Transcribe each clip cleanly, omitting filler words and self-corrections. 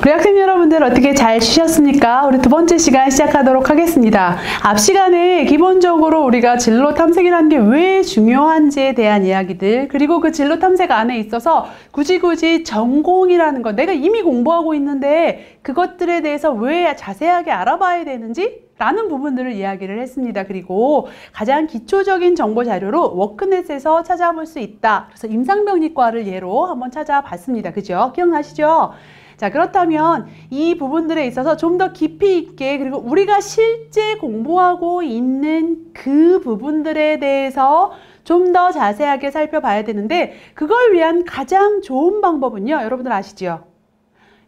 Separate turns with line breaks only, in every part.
우리 학생 여러분들 어떻게 잘 쉬셨습니까? 우리 두 번째 시간 시작하도록 하겠습니다. 앞 시간에 기본적으로 우리가 진로 탐색이라는 게 왜 중요한지에 대한 이야기들, 그리고 그 진로 탐색 안에 있어서 굳이 전공이라는 것, 내가 이미 공부하고 있는데 그것들에 대해서 왜 자세하게 알아봐야 되는지 라는 부분들을 이야기를 했습니다. 그리고 가장 기초적인 정보 자료로 워크넷에서 찾아볼 수 있다. 그래서 임상병리과를 예로 한번 찾아봤습니다. 그죠? 기억나시죠? 자, 그렇다면 이 부분들에 있어서 좀 더 깊이 있게, 그리고 우리가 실제 공부하고 있는 그 부분들에 대해서 좀 더 자세하게 살펴봐야 되는데, 그걸 위한 가장 좋은 방법은요, 여러분들 아시죠?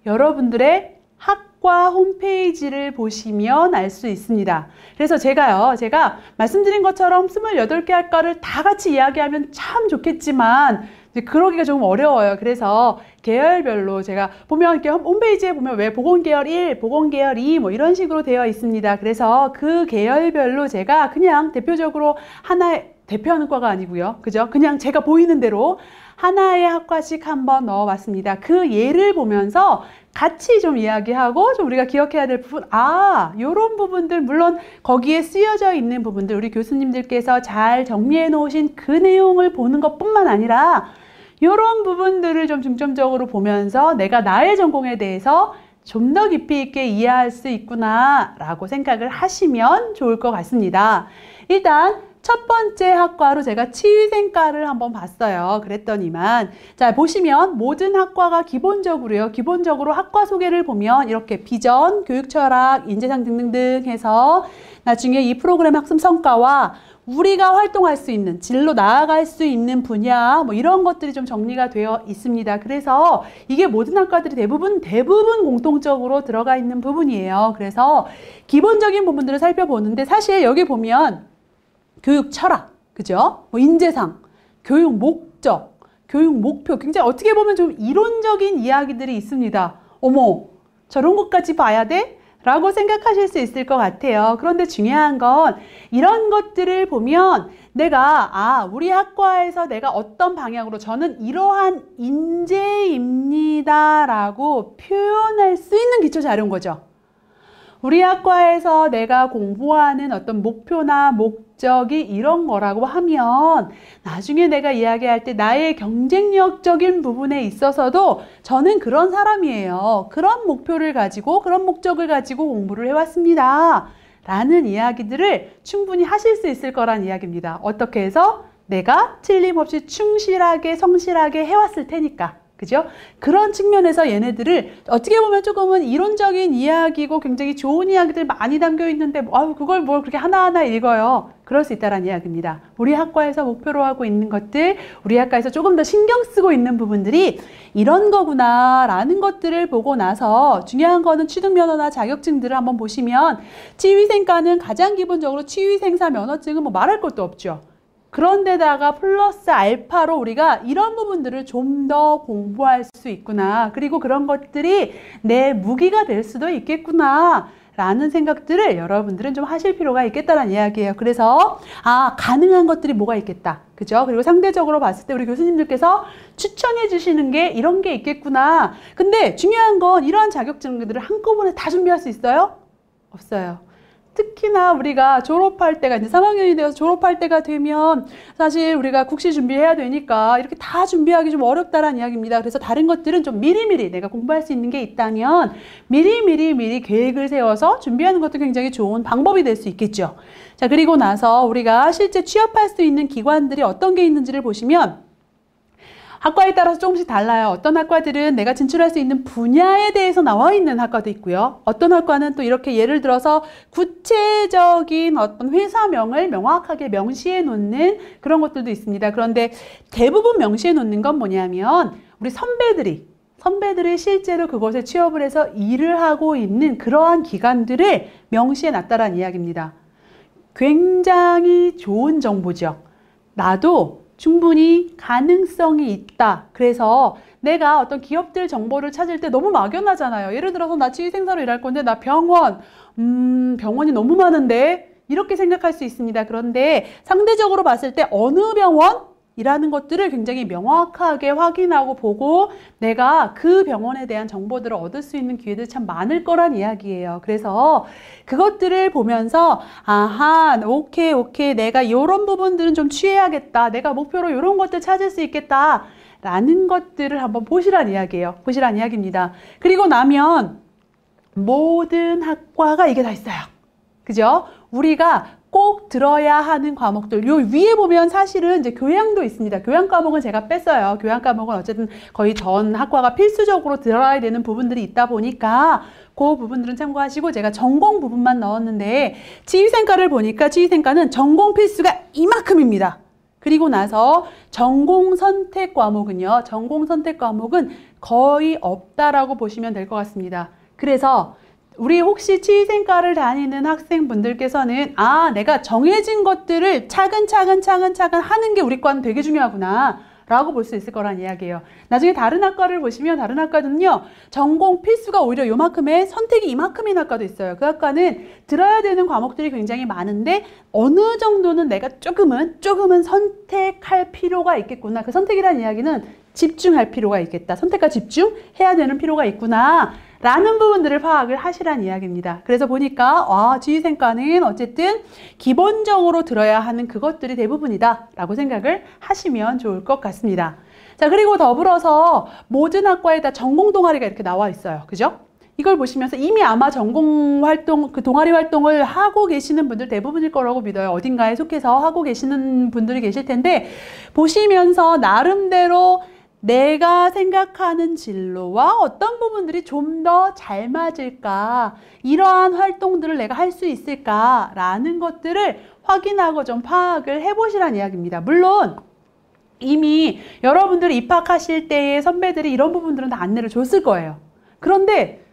여러분들의 학과 홈페이지를 보시면 알 수 있습니다. 그래서 제가 말씀드린 것처럼 28개 학과를 다 같이 이야기하면 참 좋겠지만 그러기가 좀 어려워요. 그래서 계열별로 제가 보면 이렇게 홈페이지에 보면 왜 보건계열 1, 보건계열 2 뭐 이런 식으로 되어 있습니다. 그래서 그 계열별로 제가 그냥 대표적으로 하나의 대표하는 과가 아니고요. 그죠? 그냥 제가 보이는 대로 하나의 학과씩 한번 넣어봤습니다. 그 예를 보면서 같이 좀 이야기하고 좀 우리가 기억해야 될 부분, 요런 부분들, 물론 거기에 쓰여져 있는 부분들, 우리 교수님들께서 잘 정리해 놓으신 그 내용을 보는 것뿐만 아니라 요런 부분들을 좀 중점적으로 보면서 내가 나의 전공에 대해서 좀 더 깊이 있게 이해할 수 있구나 라고 생각을 하시면 좋을 것 같습니다. 일단 첫 번째 학과로 제가 치위생과를 한번 봤어요. 그랬더니만, 자, 보시면 모든 학과가 기본적으로 학과 소개를 보면 이렇게 비전, 교육철학, 인재상 등등등 해서 나중에 이 프로그램 학습 성과와 우리가 활동할 수 있는, 진로 나아갈 수 있는 분야, 뭐 이런 것들이 좀 정리가 되어 있습니다. 그래서 이게 모든 학과들이 대부분 공통적으로 들어가 있는 부분이에요. 그래서 기본적인 부분들을 살펴보는데, 사실 여기 보면 교육 철학, 그죠? 뭐 인재상, 교육 목적, 교육 목표, 굉장히 어떻게 보면 좀 이론적인 이야기들이 있습니다. 어머, 저런 것까지 봐야 돼? 라고 생각하실 수 있을 것 같아요. 그런데 중요한 건 이런 것들을 보면 내가 우리 학과에서 내가 어떤 방향으로 저는 이러한 인재입니다 라고 표현할 수 있는 기초 자료인 거죠. 우리 학과에서 내가 공부하는 어떤 목표나 목적이 이런 거라고 하면 나중에 내가 이야기할 때 나의 경쟁력적인 부분에 있어서도 저는 그런 사람이에요. 그런 목표를 가지고 그런 목적을 가지고 공부를 해왔습니다. 라는 이야기들을 충분히 하실 수 있을 거란 이야기입니다. 어떻게 해서? 내가 틀림없이 충실하게 성실하게 해왔을 테니까. 그죠? 그런 측면에서 얘네들을 어떻게 보면 조금은 이론적인 이야기고 굉장히 좋은 이야기들 많이 담겨 있는데 그걸 뭘 그렇게 하나하나 읽어요. 그럴 수 있다는 이야기입니다. 우리 학과에서 목표로 하고 있는 것들, 우리 학과에서 조금 더 신경 쓰고 있는 부분들이 이런 거구나 라는 것들을 보고 나서 중요한 거는 취득면허나 자격증들을 한번 보시면 치위생과는 가장 기본적으로 치위생사 면허증은 뭐 말할 것도 없죠. 그런데다가 플러스 알파로 우리가 이런 부분들을 좀 더 공부할 수 있구나. 그리고 그런 것들이 내 무기가 될 수도 있겠구나. 라는 생각들을 여러분들은 좀 하실 필요가 있겠다는 이야기예요. 그래서 가능한 것들이 뭐가 있겠다. 그죠? 그리고 상대적으로 봤을 때 우리 교수님들께서 추천해 주시는 게 이런 게 있겠구나. 근데 중요한 건 이러한 자격증들을 한꺼번에 다 준비할 수 있어요? 없어요. 특히나 우리가 졸업할 때가 이제 3학년이 되어서 졸업할 때가 되면 사실 우리가 국시 준비해야 되니까 이렇게 다 준비하기 좀 어렵다라는 이야기입니다. 그래서 다른 것들은 좀 미리미리 내가 공부할 수 있는 게 있다면 미리 계획을 세워서 준비하는 것도 굉장히 좋은 방법이 될 수 있겠죠. 자, 그리고 나서 우리가 실제 취업할 수 있는 기관들이 어떤 게 있는지를 보시면 학과에 따라서 조금씩 달라요. 어떤 학과들은 내가 진출할 수 있는 분야에 대해서 나와 있는 학과도 있고요. 어떤 학과는 또 이렇게 예를 들어서 구체적인 어떤 회사명을 명확하게 명시해 놓는 그런 것들도 있습니다. 그런데 대부분 명시해 놓는 건 뭐냐면 우리 선배들이 실제로 그곳에 취업을 해서 일을 하고 있는 그러한 기관들을 명시해 놨다라는 이야기입니다. 굉장히 좋은 정보죠. 나도 충분히 가능성이 있다. 그래서 내가 어떤 기업들 정보를 찾을 때 너무 막연하잖아요. 예를 들어서 나 치위생사로 일할 건데 나 병원이 너무 많은데 이렇게 생각할 수 있습니다. 그런데 상대적으로 봤을 때 어느 병원? 이라는 것들을 굉장히 명확하게 확인하고 보고 내가 그 병원에 대한 정보들을 얻을 수 있는 기회들이 참 많을 거란 이야기예요. 그래서 그것들을 보면서 아하, 오케이 내가 이런 부분들은 좀 취해야겠다. 내가 목표로 이런 것들 찾을 수 있겠다. 라는 것들을 한번 보시란 이야기예요. 보시란 이야기입니다. 그리고 나면 모든 학과가 이게 다 있어요. 그죠? 우리가 꼭 들어야 하는 과목들. 요 위에 보면 사실은 이제 교양도 있습니다. 교양 과목은 제가 뺐어요. 교양 과목은 어쨌든 거의 전 학과가 필수적으로 들어야 되는 부분들이 있다 보니까 그 부분들은 참고하시고 제가 전공 부분만 넣었는데 치위생과를 보니까 치위생과는 전공 필수가 이만큼입니다. 그리고 나서 전공 선택 과목은요. 전공 선택 과목은 거의 없다라고 보시면 될 것 같습니다. 그래서 우리 혹시 치위생과를 다니는 학생분들께서는 내가 정해진 것들을 차근차근 하는 게 우리 과는 되게 중요하구나 라고 볼 수 있을 거란 이야기예요. 나중에 다른 학과를 보시면 다른 학과는요. 전공 필수가 오히려 요만큼에 선택이 이만큼인 학과도 있어요. 그 학과는 들어야 되는 과목들이 굉장히 많은데 어느 정도는 내가 조금은 선택할 필요가 있겠구나. 그 선택이라는 이야기는 집중할 필요가 있겠다. 선택과 집중해야 되는 필요가 있구나. 라는 부분들을 파악을 하시란 이야기입니다. 그래서 보니까 지휘생과는 어쨌든 기본적으로 들어야 하는 그것들이 대부분이다 라고 생각을 하시면 좋을 것 같습니다. 자, 그리고 더불어서 모든 학과에 다 전공 동아리가 이렇게 나와 있어요. 그죠? 이걸 보시면서 이미 아마 전공 활동, 그 동아리 활동을 하고 계시는 분들 대부분일 거라고 믿어요. 어딘가에 속해서 하고 계시는 분들이 계실 텐데 보시면서 나름대로 내가 생각하는 진로와 어떤 부분들이 좀 더 잘 맞을까, 이러한 활동들을 내가 할 수 있을까 라는 것들을 확인하고 좀 파악을 해보시라는 이야기입니다. 물론 이미 여러분들이 입학하실 때의 선배들이 이런 부분들은 다 안내를 줬을 거예요. 그런데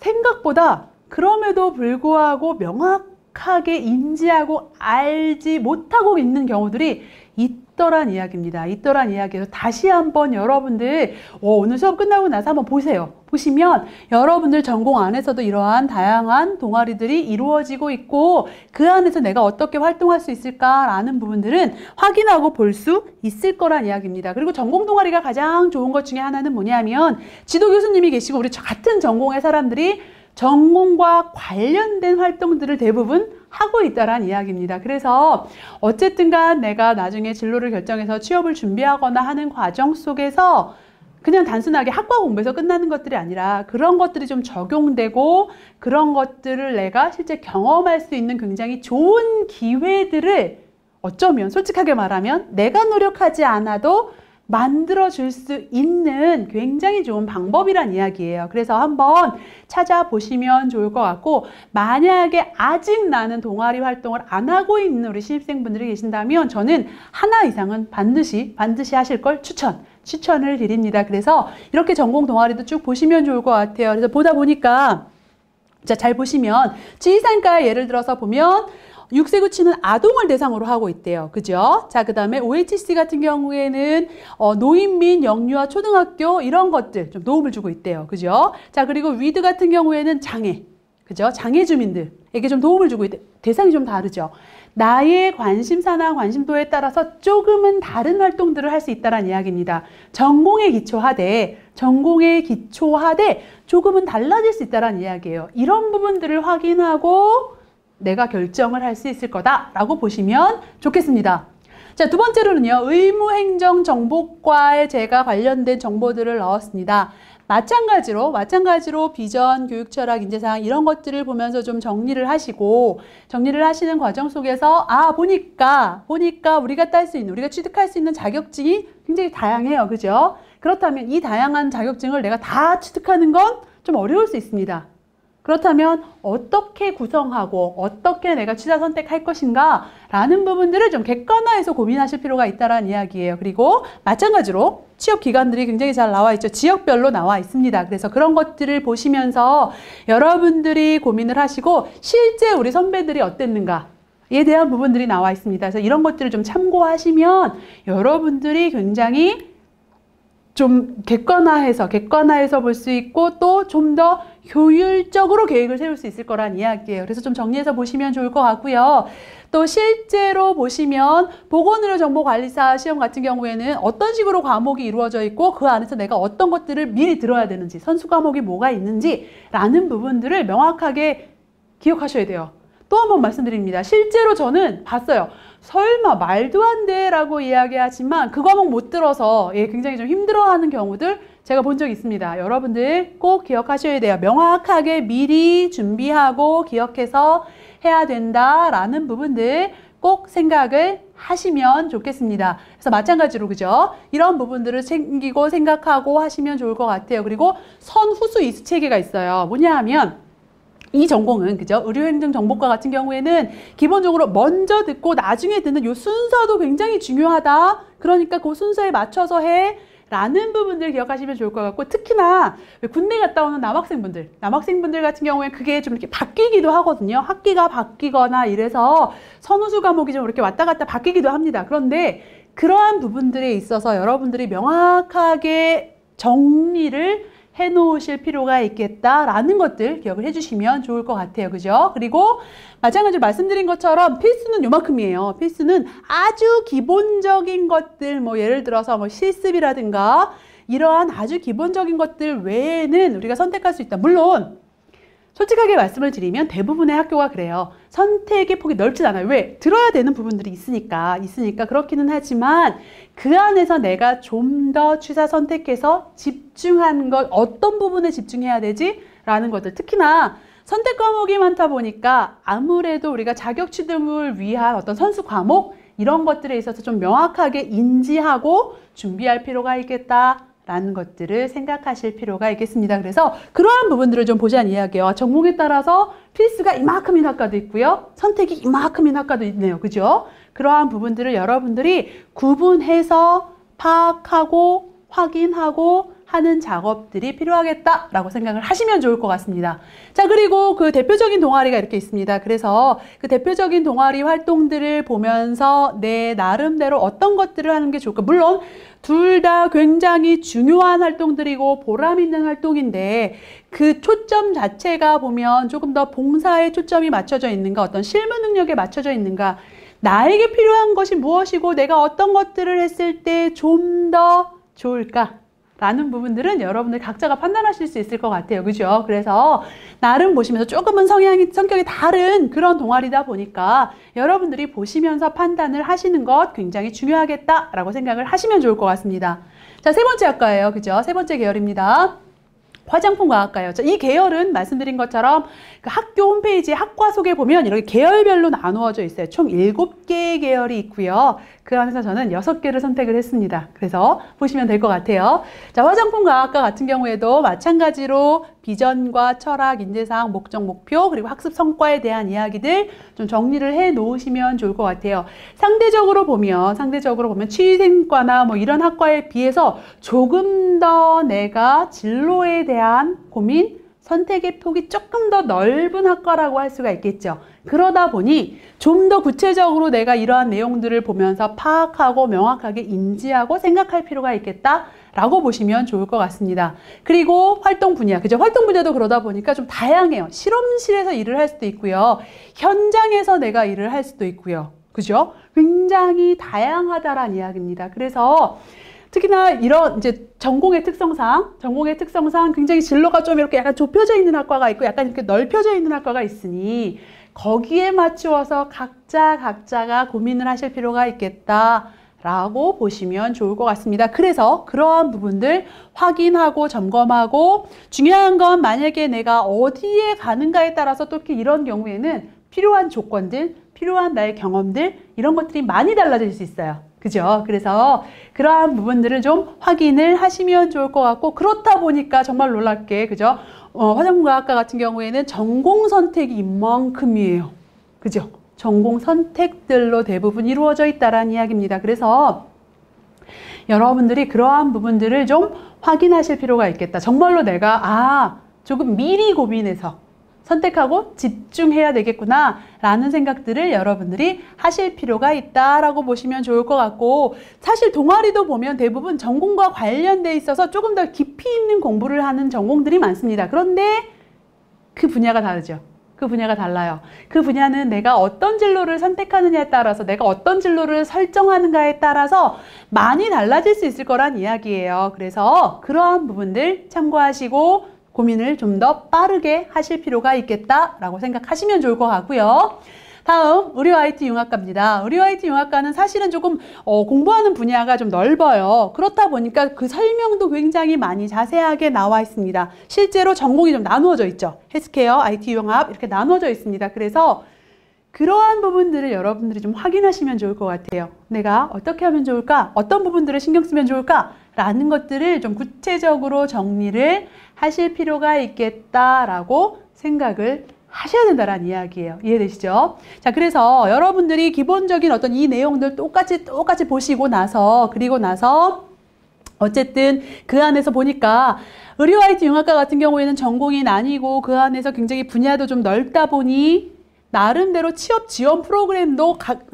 생각보다 그럼에도 불구하고 명확하게 인지하고 알지 못하고 있는 경우들이 있더란 이야기입니다. 있더란 이야기에서 다시 한번 여러분들 오늘 수업 끝나고 나서 한번 보세요. 보시면 여러분들 전공 안에서도 이러한 다양한 동아리들이 이루어지고 있고 그 안에서 내가 어떻게 활동할 수 있을까라는 부분들은 확인하고 볼 수 있을 거란 이야기입니다. 그리고 전공 동아리가 가장 좋은 것 중에 하나는 뭐냐면 지도 교수님이 계시고 우리 같은 전공의 사람들이 전공과 관련된 활동들을 대부분 하고 있다란 이야기입니다. 그래서 어쨌든 간 내가 나중에 진로를 결정해서 취업을 준비하거나 하는 과정 속에서 그냥 단순하게 학과 공부에서 끝나는 것들이 아니라 그런 것들이 좀 적용되고 그런 것들을 내가 실제 경험할 수 있는 굉장히 좋은 기회들을 어쩌면 솔직하게 말하면 내가 노력하지 않아도 만들어줄 수 있는 굉장히 좋은 방법이란 이야기예요. 그래서 한번 찾아보시면 좋을 것 같고 만약에 아직 나는 동아리 활동을 안 하고 있는 우리 신입생분들이 계신다면 저는 하나 이상은 반드시 하실 걸 추천을 드립니다. 그래서 이렇게 전공 동아리도 쭉 보시면 좋을 것 같아요. 그래서 보다 보니까 자, 잘 보시면 지휘상과 예를 들어서 보면 6세 구치는 아동을 대상으로 하고 있대요. 그죠? 자, 그 다음에 OHC 같은 경우에는 노인 및 영유아 초등학교 이런 것들 좀 도움을 주고 있대요. 그죠? 자, 그리고 위드 같은 경우에는 장애. 그죠? 장애 주민들에게 좀 도움을 주고 있대. 대상이 좀 다르죠. 나의 관심사나 관심도에 따라서 조금은 다른 활동들을 할 수 있다는 이야기입니다. 전공에 기초하되 조금은 달라질 수 있다는 이야기예요. 이런 부분들을 확인하고 내가 결정을 할 수 있을 거다라고 보시면 좋겠습니다. 자, 두 번째로는요. 의무행정정보과에 제가 관련된 정보들을 넣었습니다. 마찬가지로 비전, 교육철학, 인재사항 이런 것들을 보면서 좀 정리를 하시는 과정 속에서 보니까 우리가 딸 수 있는, 우리가 취득할 수 있는 자격증이 굉장히 다양해요. 그죠? 그렇다면 이 다양한 자격증을 내가 다 취득하는 건 좀 어려울 수 있습니다. 그렇다면 어떻게 구성하고 어떻게 내가 취사 선택할 것인가 라는 부분들을 좀 객관화해서 고민하실 필요가 있다는 이야기예요. 그리고 마찬가지로 취업 기관들이 굉장히 잘 나와 있죠. 지역별로 나와 있습니다. 그래서 그런 것들을 보시면서 여러분들이 고민을 하시고 실제 우리 선배들이 어땠는가에 대한 부분들이 나와 있습니다. 그래서 이런 것들을 좀 참고하시면 여러분들이 굉장히 좀 객관화해서 볼 수 있고 또 좀 더 효율적으로 계획을 세울 수 있을 거란 이야기예요. 그래서 좀 정리해서 보시면 좋을 것 같고요. 또 실제로 보시면 보건의료정보관리사 시험 같은 경우에는 어떤 식으로 과목이 이루어져 있고 그 안에서 내가 어떤 것들을 미리 들어야 되는지, 선수 과목이 뭐가 있는지 라는 부분들을 명확하게 기억하셔야 돼요. 또 한 번 말씀드립니다. 실제로 저는 봤어요. 설마 말도 안 돼 라고 이야기하지만 그 과목 못 들어서 굉장히 좀 힘들어하는 경우들 제가 본 적 있습니다. 여러분들 꼭 기억하셔야 돼요. 명확하게 미리 준비하고 기억해서 해야 된다라는 부분들 꼭 생각을 하시면 좋겠습니다. 그래서 마찬가지로 그죠? 이런 부분들을 챙기고 생각하고 하시면 좋을 것 같아요. 그리고 선후수 이수 체계가 있어요. 뭐냐 하면 이 전공은 그죠? 의료행정정보과 같은 경우에는 기본적으로 먼저 듣고 나중에 듣는 이 순서도 굉장히 중요하다. 그러니까 그 순서에 맞춰서 해. 라는 부분들 기억하시면 좋을 것 같고, 특히나 군대 갔다 오는 남학생분들 같은 경우에 그게 좀 이렇게 바뀌기도 하거든요. 학기가 바뀌거나 이래서 선후수 과목이 좀 이렇게 왔다 갔다 바뀌기도 합니다. 그런데 그러한 부분들에 있어서 여러분들이 명확하게 정리를 해 놓으실 필요가 있겠다라는 것들 기억을 해주시면 좋을 것 같아요. 그죠? 그리고 마찬가지로 말씀드린 것처럼 필수는 요만큼이에요. 필수는 아주 기본적인 것들, 뭐 예를 들어서 뭐 실습이라든가 이러한 아주 기본적인 것들 외에는 우리가 선택할 수 있다. 물론 솔직하게 말씀을 드리면 대부분의 학교가 그래요. 선택의 폭이 넓진 않아요. 왜? 들어야 되는 부분들이 있으니까 그렇기는 하지만 그 안에서 내가 좀 더 취사 선택해서 집중한 것, 어떤 부분에 집중해야 되지? 라는 것들. 특히나 선택 과목이 많다 보니까 아무래도 우리가 자격 취득을 위한 어떤 선수 과목 이런 것들에 있어서 좀 명확하게 인지하고 준비할 필요가 있겠다. 라는 것들을 생각하실 필요가 있겠습니다. 그래서 그러한 부분들을 좀 보자는 이야기예요. 전공에 따라서 필수가 이만큼인 학과도 있고요. 선택이 이만큼인 학과도 있네요. 그죠? 그러한 부분들을 여러분들이 구분해서 파악하고 확인하고 하는 작업들이 필요하겠다라고 생각을 하시면 좋을 것 같습니다. 자, 그리고 그 대표적인 동아리가 이렇게 있습니다. 그래서 그 대표적인 동아리 활동들을 보면서 내 나름대로 어떤 것들을 하는 게 좋을까? 물론 둘 다 굉장히 중요한 활동들이고 보람 있는 활동인데 그 초점 자체가 보면 조금 더 봉사에 초점이 맞춰져 있는가, 어떤 실무 능력에 맞춰져 있는가, 나에게 필요한 것이 무엇이고 내가 어떤 것들을 했을 때 좀 더 좋을까? 라는 부분들은 여러분들 각자가 판단하실 수 있을 것 같아요. 그죠? 그래서 나름 보시면서 조금은 성격이 다른 그런 동아리다 보니까 여러분들이 보시면서 판단을 하시는 것 굉장히 중요하겠다라고 생각을 하시면 좋을 것 같습니다. 자, 세 번째 학과예요. 그죠? 세 번째 계열입니다. 화장품과학과예요. 이 계열은 말씀드린 것처럼 그 학교 홈페이지에 학과 소개 보면 이렇게 계열별로 나누어져 있어요. 총 7개의 계열이 있고요. 그 안에서 저는 6개를 선택을 했습니다. 그래서 보시면 될 것 같아요. 자, 화장품과학과 같은 경우에도 마찬가지로 비전과 철학, 인재사항, 목적, 목표, 그리고 학습 성과에 대한 이야기들 좀 정리를 해 놓으시면 좋을 것 같아요. 상대적으로 보면 취생과나 뭐 이런 학과에 비해서 조금 더 내가 진로에 대한 고민, 선택의 폭이 조금 더 넓은 학과라고 할 수가 있겠죠. 그러다 보니 좀 더 구체적으로 내가 이러한 내용들을 보면서 파악하고 명확하게 인지하고 생각할 필요가 있겠다라고 보시면 좋을 것 같습니다. 그리고 활동 분야, 그죠? 활동 분야도 그러다 보니까 좀 다양해요. 실험실에서 일을 할 수도 있고요. 현장에서 내가 일을 할 수도 있고요. 그죠? 굉장히 다양하다라는 이야기입니다. 그래서 특히나 이런 이제 전공의 특성상 굉장히 진로가 좀 이렇게 약간 좁혀져 있는 학과가 있고 약간 이렇게 넓혀져 있는 학과가 있으니 거기에 맞추어서 각자가 고민을 하실 필요가 있겠다라고 보시면 좋을 것 같습니다. 그래서 그러한 부분들 확인하고 점검하고 중요한 건 만약에 내가 어디에 가는가에 따라서 또 이런 경우에는 필요한 조건들, 필요한 나의 경험들 이런 것들이 많이 달라질 수 있어요. 그죠? 그래서 그러한 부분들을 좀 확인을 하시면 좋을 것 같고 그렇다 보니까 정말 놀랍게 그죠? 화장품과학과 같은 경우에는 전공 선택이 이만큼이에요. 그죠? 전공 선택들로 대부분 이루어져 있다라는 이야기입니다. 그래서 여러분들이 그러한 부분들을 좀 확인하실 필요가 있겠다. 정말로 내가 조금 미리 고민해서 선택하고 집중해야 되겠구나 라는 생각들을 여러분들이 하실 필요가 있다라고 보시면 좋을 것 같고, 사실 동아리도 보면 대부분 전공과 관련돼 있어서 조금 더 깊이 있는 공부를 하는 전공들이 많습니다. 그런데 그 분야가 다르죠. 그 분야가 달라요. 그 분야는 내가 어떤 진로를 선택하느냐에 따라서, 내가 어떤 진로를 설정하는가에 따라서 많이 달라질 수 있을 거란 이야기예요. 그래서 그러한 부분들 참고하시고 고민을 좀 더 빠르게 하실 필요가 있겠다라고 생각하시면 좋을 것 같고요. 다음 의료 IT 융합과입니다. 의료 IT 융합과는 사실은 조금 공부하는 분야가 좀 넓어요. 그렇다 보니까 그 설명도 굉장히 많이 자세하게 나와 있습니다. 실제로 전공이 좀 나누어져 있죠. 헬스케어, IT 융합 이렇게 나누어져 있습니다. 그래서 그러한 부분들을 여러분들이 좀 확인하시면 좋을 것 같아요. 내가 어떻게 하면 좋을까? 어떤 부분들을 신경 쓰면 좋을까? 라는 것들을 좀 구체적으로 정리를 하실 필요가 있겠다라고 생각을 하셔야 된다라는 이야기예요. 이해되시죠? 자, 그래서 여러분들이 기본적인 어떤 이 내용들 똑같이 보시고 나서, 그리고 나서 어쨌든 그 안에서 보니까 의료 IT 융합과 같은 경우에는 전공이 나뉘고 그 안에서 굉장히 분야도 좀 넓다 보니 나름대로 취업 지원 프로그램도 각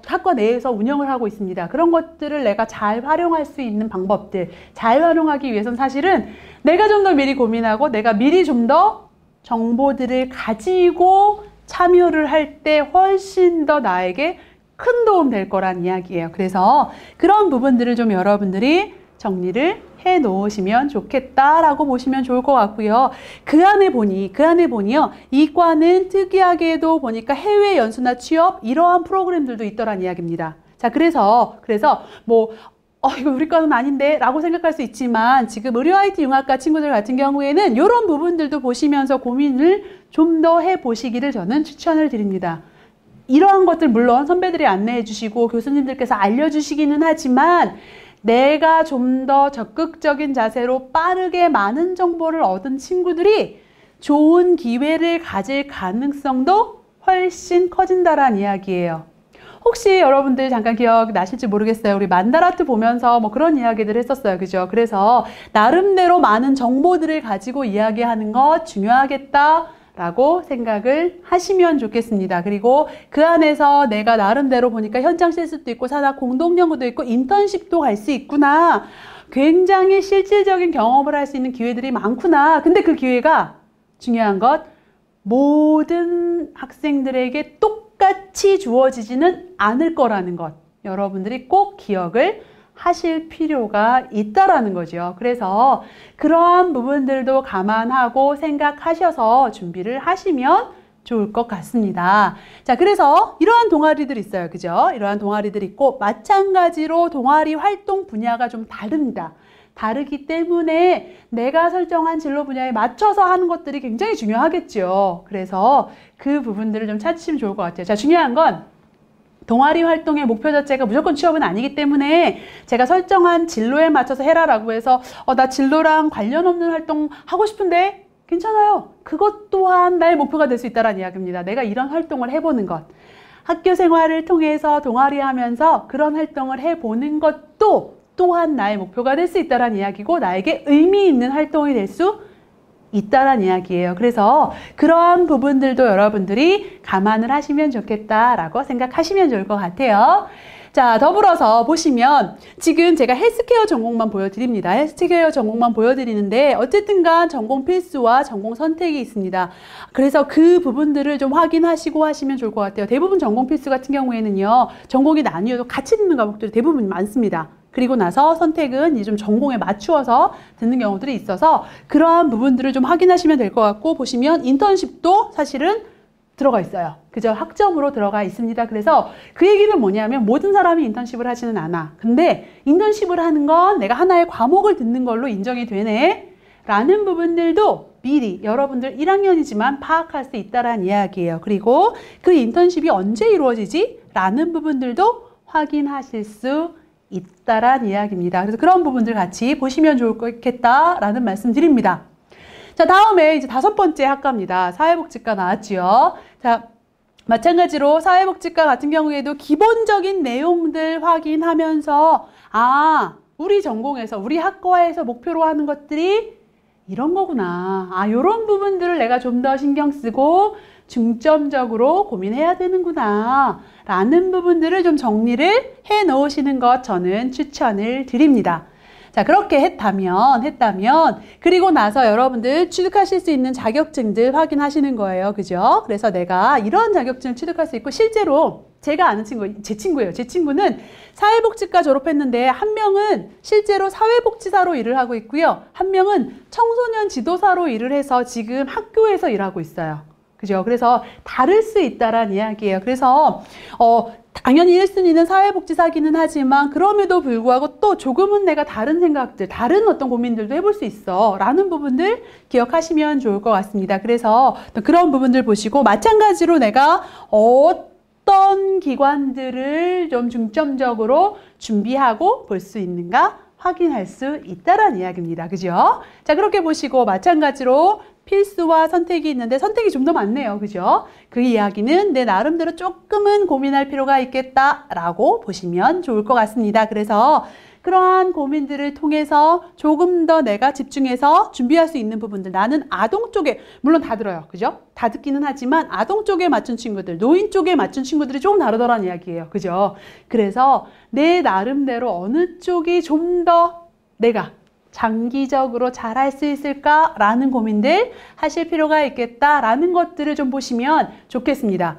학과 내에서 운영을 하고 있습니다. 그런 것들을 내가 잘 활용할 수 있는 방법들, 잘 활용하기 위해서는 사실은 내가 좀 더 미리 고민하고 내가 미리 좀 더 정보들을 가지고 참여를 할 때 훨씬 더 나에게 큰 도움 될 거란 이야기예요. 그래서 그런 부분들을 좀 여러분들이 정리를 해 놓으시면 좋겠다라고 보시면 좋을 것 같고요. 그 안에 보니요. 이 과는 특이하게도 보니까 해외 연수나 취업 이러한 프로그램들도 있더란 이야기입니다. 자, 그래서 뭐 이거 우리 과는 아닌데 라고 생각할 수 있지만 지금 의료 IT 융합과 친구들 같은 경우에는 이런 부분들도 보시면서 고민을 좀 더 해보시기를 저는 추천을 드립니다. 이러한 것들 물론 선배들이 안내해 주시고 교수님들께서 알려주시기는 하지만 내가 좀 더 적극적인 자세로 빠르게 많은 정보를 얻은 친구들이 좋은 기회를 가질 가능성도 훨씬 커진다란 이야기예요. 혹시 여러분들 잠깐 기억나실지 모르겠어요. 우리 만다라트 보면서 뭐 그런 이야기들 했었어요. 그죠? 그래서 나름대로 많은 정보들을 가지고 이야기하는 것 중요하겠다 라고 생각을 하시면 좋겠습니다. 그리고 그 안에서 내가 나름대로 보니까 현장 실습도 있고 산학 공동연구도 있고 인턴십도 갈 수 있구나. 굉장히 실질적인 경험을 할 수 있는 기회들이 많구나. 근데 그 기회가 중요한 것, 모든 학생들에게 똑같이 주어지지는 않을 거라는 것. 여러분들이 꼭 기억을 하실 필요가 있다라는 거죠. 그래서 그러한 부분들도 감안하고 생각하셔서 준비를 하시면 좋을 것 같습니다. 자, 그래서 이러한 동아리들 있어요. 그죠? 이러한 동아리들 있고 마찬가지로 동아리 활동 분야가 좀 다릅니다. 다르기 때문에 내가 설정한 진로 분야에 맞춰서 하는 것들이 굉장히 중요하겠죠. 그래서 그 부분들을 좀 찾으시면 좋을 것 같아요. 자, 중요한 건 동아리 활동의 목표 자체가 무조건 취업은 아니기 때문에 제가 설정한 진로에 맞춰서 해라라고 해서 나 진로랑 관련 없는 활동 하고 싶은데 괜찮아요. 그것 또한 나의 목표가 될 수 있다는 이야기입니다. 내가 이런 활동을 해보는 것. 학교 생활을 통해서 동아리 하면서 그런 활동을 해보는 것도 또한 나의 목표가 될 수 있다는 이야기고 나에게 의미 있는 활동이 될 수 있다는 이야기예요. 그래서 그러한 부분들도 여러분들이 감안을 하시면 좋겠다라고 생각하시면 좋을 것 같아요. 자, 더불어서 보시면 지금 제가 헬스케어 전공만 보여드립니다. 헬스케어 전공만 보여드리는데 어쨌든 간 전공 필수와 전공 선택이 있습니다. 그래서 그 부분들을 좀 확인하시고 하시면 좋을 것 같아요. 대부분 전공 필수 같은 경우에는요. 전공이 나뉘어도 같이 듣는 과목들이 대부분 많습니다. 그리고 나서 선택은 이제 좀 전공에 맞추어서 듣는 경우들이 있어서 그러한 부분들을 좀 확인하시면 될 것 같고 보시면 인턴십도 사실은 들어가 있어요. 그죠? 학점으로 들어가 있습니다. 그래서 그 얘기는 뭐냐면 모든 사람이 인턴십을 하지는 않아. 근데 인턴십을 하는 건 내가 하나의 과목을 듣는 걸로 인정이 되네. 라는 부분들도 미리 여러분들 1학년이지만 파악할 수 있다는 이야기예요. 그리고 그 인턴십이 언제 이루어지지? 라는 부분들도 확인하실 수 있다란 이야기입니다. 그래서 그런 부분들 같이 보시면 좋겠다라는 말씀 드립니다. 자, 다음에 이제 5번째 학과입니다. 사회복지과 나왔지요. 자, 마찬가지로 사회복지과 같은 경우에도 기본적인 내용들 확인하면서 우리 전공에서 우리 학과에서 목표로 하는 것들이 이런 거구나. 아, 요런 부분들을 내가 좀 더 신경 쓰고 중점적으로 고민해야 되는구나 라는 부분들을 좀 정리를 해 놓으시는 것 저는 추천을 드립니다. 자, 그렇게 했다면 그리고 나서 여러분들 취득하실 수 있는 자격증들 확인하시는 거예요. 그죠? 그래서 내가 이런 자격증을 취득할 수 있고, 실제로 제가 아는 친구, 제 친구예요. 제 친구는 사회복지과 졸업했는데 한 명은 실제로 사회복지사로 일을 하고 있고요. 한 명은 청소년 지도사로 일을 해서 지금 학교에서 일하고 있어요. 그죠? 그래서 다를 수 있다라는 이야기예요. 그래서 당연히 1순위는 사회복지사기는 하지만 그럼에도 불구하고 또 조금은 내가 다른 생각들, 다른 어떤 고민들도 해볼 수 있어 라는 부분들 기억하시면 좋을 것 같습니다. 그래서 그런 부분들 보시고, 마찬가지로 내가 어떤 기관들을 좀 중점적으로 준비하고 볼 수 있는가 확인할 수 있다라는 이야기입니다. 그죠? 자, 그렇게 보시고 마찬가지로 필수와 선택이 있는데 선택이 좀 더 많네요. 그죠? 그 이야기는 내 나름대로 조금은 고민할 필요가 있겠다라고 보시면 좋을 것 같습니다. 그래서 그러한 고민들을 통해서 조금 더 내가 집중해서 준비할 수 있는 부분들, 나는 아동 쪽에, 물론 다 들어요. 그죠? 다 듣기는 하지만 아동 쪽에 맞춘 친구들, 노인 쪽에 맞춘 친구들이 조금 다르더라는 이야기예요. 그죠? 그래서 내 나름대로 어느 쪽이 좀 더 내가 장기적으로 잘할 수 있을까라는 고민들 하실 필요가 있겠다라는 것들을 좀 보시면 좋겠습니다.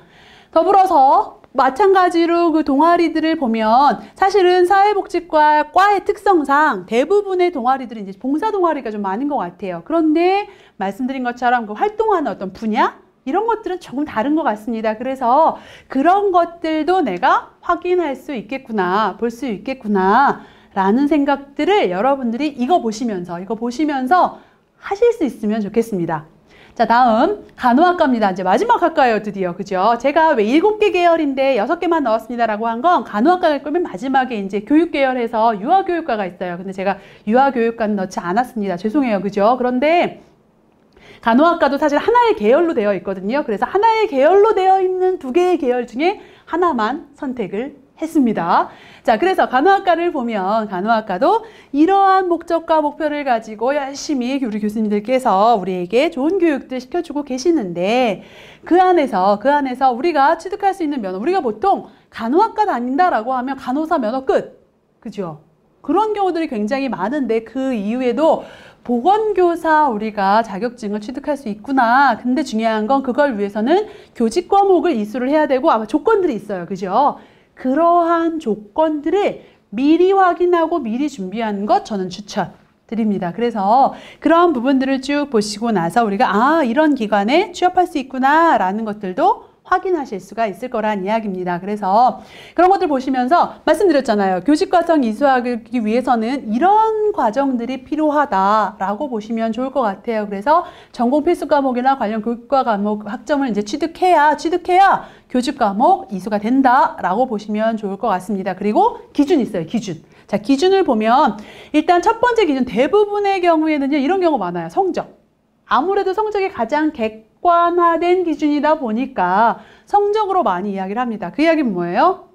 더불어서 마찬가지로 그 동아리들을 보면 사실은 사회복지과 과의 특성상 대부분의 동아리들이 이제 봉사 동아리가 좀 많은 것 같아요. 그런데 말씀드린 것처럼 그 활동하는 어떤 분야? 이런 것들은 조금 다른 것 같습니다. 그래서 그런 것들도 내가 확인할 수 있겠구나, 볼 수 있겠구나 라는 생각들을 여러분들이 이거 보시면서 하실 수 있으면 좋겠습니다. 자, 다음 간호학과입니다. 이제 마지막 학과예요, 드디어. 그죠? 제가 왜 7개 계열인데 6개만 넣었습니다라고 한 건 간호학과를 끌면 마지막에 이제 교육계열에서 유아교육과가 있어요. 근데 제가 유아교육과는 넣지 않았습니다. 죄송해요. 그죠? 그런데 간호학과도 사실 하나의 계열로 되어 있거든요. 그래서 하나의 계열로 되어 있는 2개의 계열 중에 하나만 선택을 했습니다. 자, 그래서 간호학과를 보면 간호학과도 이러한 목적과 목표를 가지고 열심히 우리 교수님들께서 우리에게 좋은 교육들 시켜주고 계시는데 그 안에서 우리가 취득할 수 있는 면허, 우리가 보통 간호학과 다닌다라고 하면 간호사 면허 끝. 그죠? 그런 경우들이 굉장히 많은데 그 이후에도 보건교사 우리가 자격증을 취득할 수 있구나. 근데 중요한 건 그걸 위해서는 교직 과목을 이수를 해야 되고 아마 조건들이 있어요. 그죠? 그러한 조건들을 미리 확인하고 미리 준비하는 것 저는 추천드립니다. 그래서 그런 부분들을 쭉 보시고 나서 우리가 이런 기관에 취업할 수 있구나 라는 것들도 확인하실 수가 있을 거란 이야기입니다. 그래서 그런 것들 보시면서 말씀드렸잖아요. 교직과정 이수하기 위해서는 이런 과정들이 필요하다라고 보시면 좋을 것 같아요. 그래서 전공 필수 과목이나 관련 교육과 과목 학점을 이제 취득해야 교직 과목 이수가 된다라고 보시면 좋을 것 같습니다. 그리고 기준이 있어요. 기준. 자, 기준을 보면 일단 첫 번째 기준, 대부분의 경우에는요 이런 경우 많아요. 성적. 아무래도 성적이 가장 객관화된 기준이다 보니까 성적으로 많이 이야기를 합니다. 그 이야기는 뭐예요?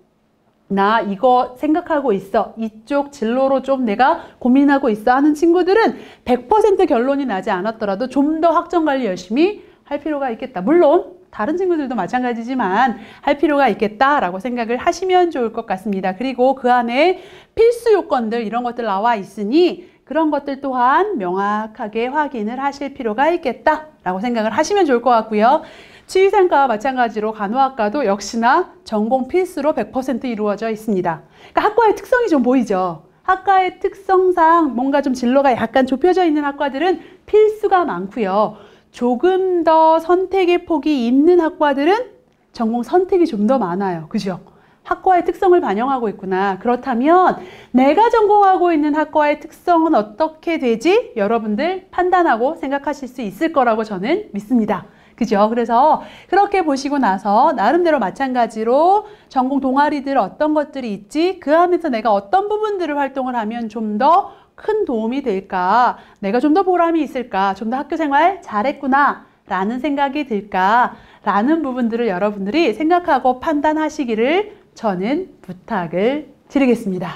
나 이거 생각하고 있어. 이쪽 진로로 좀 내가 고민하고 있어 하는 친구들은 100% 결론이 나지 않았더라도 좀 더 학점 관리 열심히 할 필요가 있겠다. 물론 다른 친구들도 마찬가지지만 할 필요가 있겠다라고 생각을 하시면 좋을 것 같습니다. 그리고 그 안에 필수 요건들 이런 것들 나와 있으니 그런 것들 또한 명확하게 확인을 하실 필요가 있겠다라고 생각을 하시면 좋을 것 같고요. 치위생과와 마찬가지로 간호학과도 역시나 전공 필수로 100% 이루어져 있습니다. 그러니까 학과의 특성이 좀 보이죠. 학과의 특성상 뭔가 좀 진로가 약간 좁혀져 있는 학과들은 필수가 많고요. 조금 더 선택의 폭이 있는 학과들은 전공 선택이 좀 더 많아요. 그죠? 학과의 특성을 반영하고 있구나. 그렇다면 내가 전공하고 있는 학과의 특성은 어떻게 되지? 여러분들 판단하고 생각하실 수 있을 거라고 저는 믿습니다. 그죠? 그래서 그렇게 보시고 나서 나름대로 마찬가지로 전공 동아리들 어떤 것들이 있지? 그 안에서 내가 어떤 부분들을 활동을 하면 좀 더 큰 도움이 될까? 내가 좀 더 보람이 있을까? 좀 더 학교 생활 잘했구나 라는 생각이 들까? 라는 부분들을 여러분들이 생각하고 판단하시기를 저는 부탁을 드리겠습니다.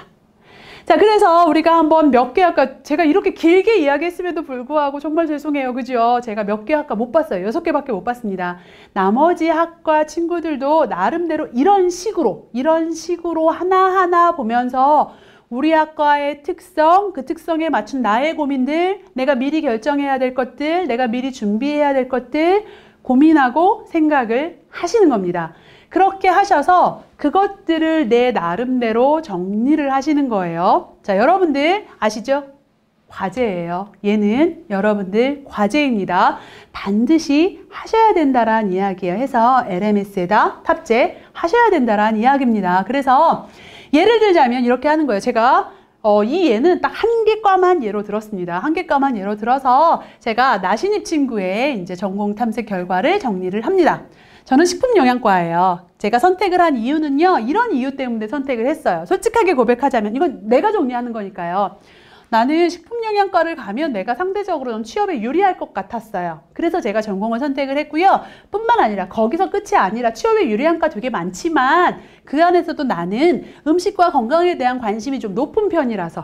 자, 그래서 우리가 한번 몇 개 학과, 제가 이렇게 길게 이야기했음에도 불구하고 정말 죄송해요. 그죠? 제가 몇 개 학과 못 봤어요. 6개밖에 못 봤습니다. 나머지 학과 친구들도 나름대로 이런 식으로 하나하나 보면서 우리 학과의 특성, 그 특성에 맞춘 나의 고민들, 내가 미리 결정해야 될 것들, 내가 미리 준비해야 될 것들 고민하고 생각을 하시는 겁니다. 그렇게 하셔서 그것들을 내 나름대로 정리를 하시는 거예요. 자, 여러분들 아시죠? 과제예요. 얘는 여러분들 과제입니다. 반드시 하셔야 된다라는 이야기예요. 해서 LMS에다 탑재하셔야 된다라는 이야기입니다. 그래서 예를 들자면 이렇게 하는 거예요. 제가 이 예는 딱 한 개 과만 예로 들었습니다. 한 개 과만 예로 들어서 제가 나신입 친구의 이제 전공 탐색 결과를 정리를 합니다. 저는 식품영양과예요. 제가 선택을 한 이유는요, 이런 이유 때문에 선택을 했어요. 솔직하게 고백하자면, 이건 내가 정리하는 거니까요. 나는 식품영양과를 가면 내가 상대적으로 좀 취업에 유리할 것 같았어요. 그래서 제가 전공을 선택을 했고요. 뿐만 아니라 거기서 끝이 아니라 취업에 유리한 과 되게 많지만 그 안에서도 나는 음식과 건강에 대한 관심이 좀 높은 편이라서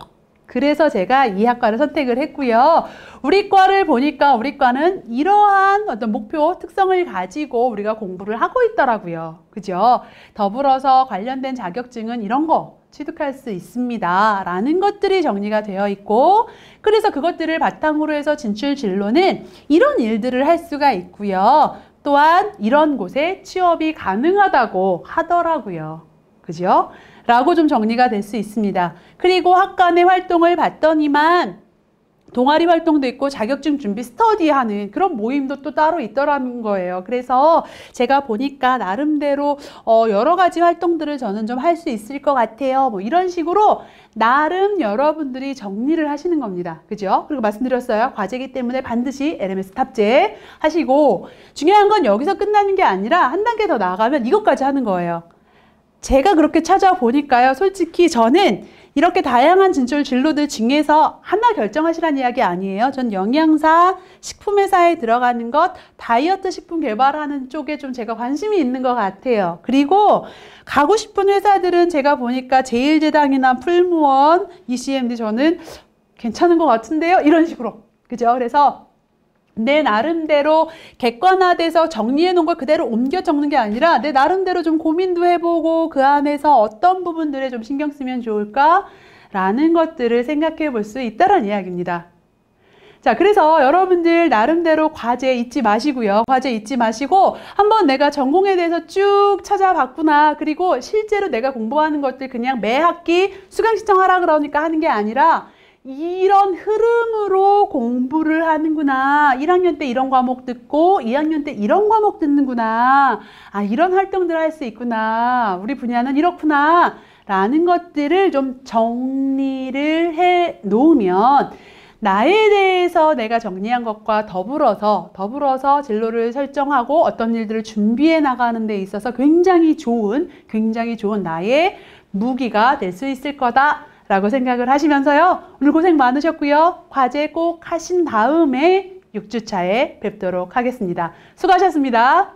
그래서 제가 이 학과를 선택을 했고요. 우리 과를 보니까 우리 과는 이러한 어떤 목표, 특성을 가지고 우리가 공부를 하고 있더라고요. 그죠? 더불어서 관련된 자격증은 이런 거 취득할 수 있습니다. 라는 것들이 정리가 되어 있고, 그래서 그것들을 바탕으로 해서 진출 진로는 이런 일들을 할 수가 있고요. 또한 이런 곳에 취업이 가능하다고 하더라고요. 그죠? 라고 좀 정리가 될 수 있습니다. 그리고 학과 내 활동을 봤더니만 동아리 활동도 있고 자격증 준비 스터디하는 그런 모임도 또 따로 있더라는 거예요. 그래서 제가 보니까 나름대로 여러 가지 활동들을 저는 좀 할 수 있을 것 같아요. 뭐 이런 식으로 나름 여러분들이 정리를 하시는 겁니다. 그죠? 그리고 말씀드렸어요. 과제이기 때문에 반드시 LMS 탑재 하시고, 중요한 건 여기서 끝나는 게 아니라 한 단계 더 나아가면 이것까지 하는 거예요. 제가 그렇게 찾아보니까요, 솔직히 저는 이렇게 다양한 진출 진로들 중에서 하나 결정하시라는 이야기 아니에요. 전 영양사, 식품회사에 들어가는 것, 다이어트 식품 개발하는 쪽에 좀 제가 관심이 있는 것 같아요. 그리고 가고 싶은 회사들은 제가 보니까 제일제당이나 풀무원, ECMD 저는 괜찮은 것 같은데요. 이런 식으로. 그죠? 그래서 내 나름대로 객관화돼서 정리해 놓은 걸 그대로 옮겨 적는 게 아니라 내 나름대로 좀 고민도 해보고 그 안에서 어떤 부분들에 좀 신경 쓰면 좋을까? 라는 것들을 생각해 볼 수 있다는 이야기입니다. 자, 그래서 여러분들 나름대로 과제 잊지 마시고요. 과제 잊지 마시고 한번 내가 전공에 대해서 쭉 찾아봤구나. 그리고 실제로 내가 공부하는 것들 그냥 매 학기 수강 신청하라 그러니까 하는 게 아니라 이런 흐름으로 공부를 하는구나. 1학년 때 이런 과목 듣고 2학년 때 이런 과목 듣는구나. 아, 이런 활동들 할 수 있구나. 우리 분야는 이렇구나. 라는 것들을 좀 정리를 해 놓으면 나에 대해서 내가 정리한 것과 더불어서 진로를 설정하고 어떤 일들을 준비해 나가는 데 있어서 굉장히 좋은 나의 무기가 될 수 있을 거다. 라고 생각을 하시면서요. 오늘 고생 많으셨고요. 과제 꼭 하신 다음에 6주차에 뵙도록 하겠습니다. 수고하셨습니다.